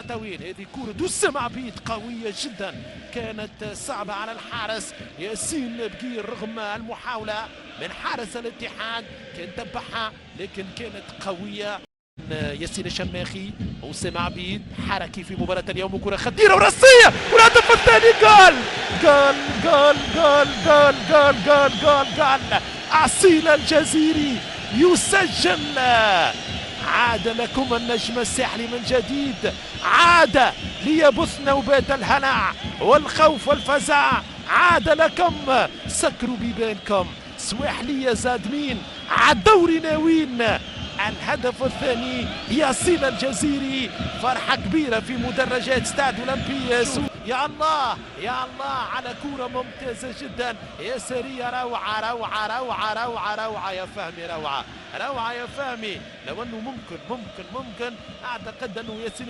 تطاوين. هذه كرة دوسة عبيد قوية جدا، كانت صعبة على الحارس ياسين بقير رغم المحاولة من حارس الاتحاد، كان تبعها لكن كانت قوية. ياسين الشماخي وسام عبيد حركي في مباراة اليوم، وكرة خطيرة وراسية والهدف الثاني جول جول جول جول جول جول جول جول جول. أصيل الجزيري يسجل. عاد لكم النجم الساحلي من جديد، عاد ليبث نوبات الهلع والخوف والفزع، عاد لكم سكروا بيبانكم. سواحلية زاد مين عالدوري ناويين. الهدف الثاني ياسين الجزيري، فرحة كبيرة في مدرجات استاد أولمبياس. يا الله يا الله على كرة ممتازة جدا ياسرية، روعة روعة روعة روعة روعة يا فهمي، روعة روعة يا فهمي. لو انه ممكن اعتقد انه ياسين